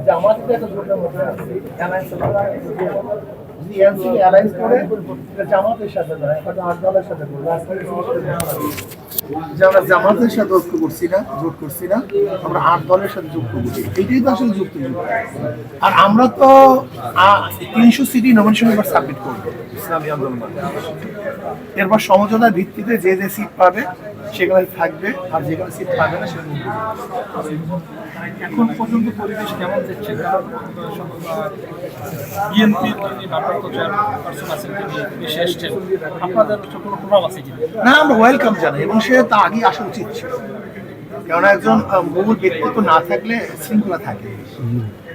জামাতের একটা জোটের মধ্যে আছে এনসিপি অ্যালায়েন্স করে জামাতের সাথে যায় হয়তো 8 দলের সাথে করবে যে আমরা জামাতের সাথে ঐক্য করছি না, জোট করছি না, আমরা 8 দলের সাথে যুক্ত করছি। এইটাই তো আসলে যুক্তিযুক্ত। আর আমরা তো 300 সিটি নমিনেশন এবার সাবমিট করবো ইসলামী আন্দোলন, এরপর সমঝোতার ভিত্তিতে যে যে সিট পাবে সেখানে থাকবে, আর যেখানে সিট পাবে না সেখানে। এখন পর্যন্ত পরিবেশ কেমন যাচ্ছে? বিএনপির ভারপ্রাপ্ত চেয়ারপারসন আছেন, তিনি দেশে এসছেন, আপনাদের কোনো প্রভাব আছে কি না? আমরা ওয়েলকাম জানাই এবং সে তা আগেই আসা উচিত ছিল, কারণ একজন মূল ব্যক্তিত্ব না থাকলে শৃঙ্খলা থাকে।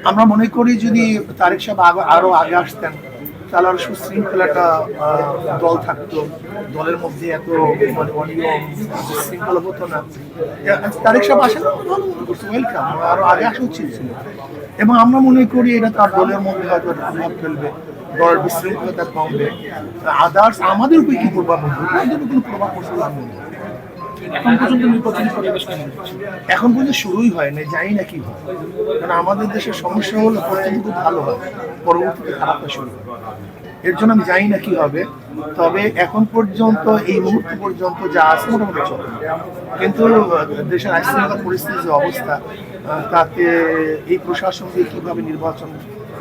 আমরা মনে করি যদি তারেক সাহেব আরো আগে আসতেন তাহলে আরো সুশৃঙ্খল একটা দল থাকতো, দলের মধ্যে এত মানে অনিয়ম শৃঙ্খলা হতো না। তারেক সাহেব আসেন, ওয়েলকাম, আরো আগে আসা উচিত ছিল। এবং আমরা মনে করি এটা তার দলের মধ্যে হয়তো প্রভাব ফেলবে, দলের বিশৃঙ্খলতা কমবে। আদার্স আমাদের উপরে কি প্রভাব পড়বে? আমাদের উপর কোনো প্রভাব পড়ছে না। এখন পর্যন্ত নির্বাচনী পরিবেশ কেমন? এখন পর্যন্ত শুরুই হয় না, জানি না কি হয়। কারণ আমাদের দেশের সমস্যা হলো প্রথম খুব ভালো হয়, পরবর্তীতে খারাপটা শুরু হয়। এর জন্য আমি জানি না কি হবে। তবে এখন পর্যন্ত এই মুহূর্ত পর্যন্ত যা আছে মোটামুটি চলে, কিন্তু দেশের আইনশৃঙ্খলা পরিস্থিতির যে অবস্থা, তাতে এই প্রশাসন দিয়ে কীভাবে নির্বাচন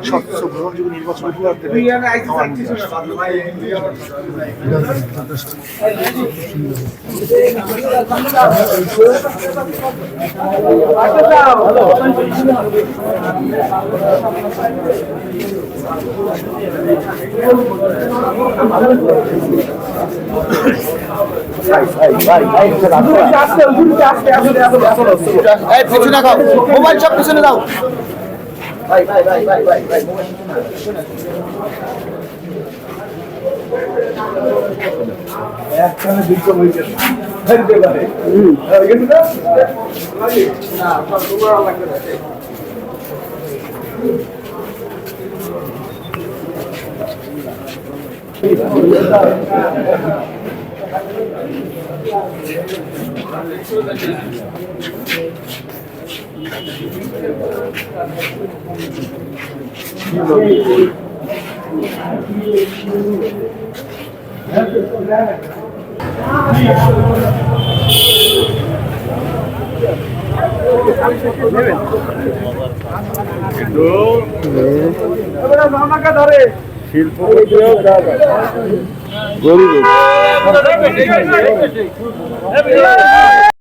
স্বচ্ছ গ্রহণযোগ্য নির্বাচন উপহার দেবে আমার পিছনে দাও, মোবাইল সব পিছনে দাও। ভাই ভাই ভাই ভাই ভাই ভাই একখানে বিক্রম হয়ে গেছে। শিল্প গরিব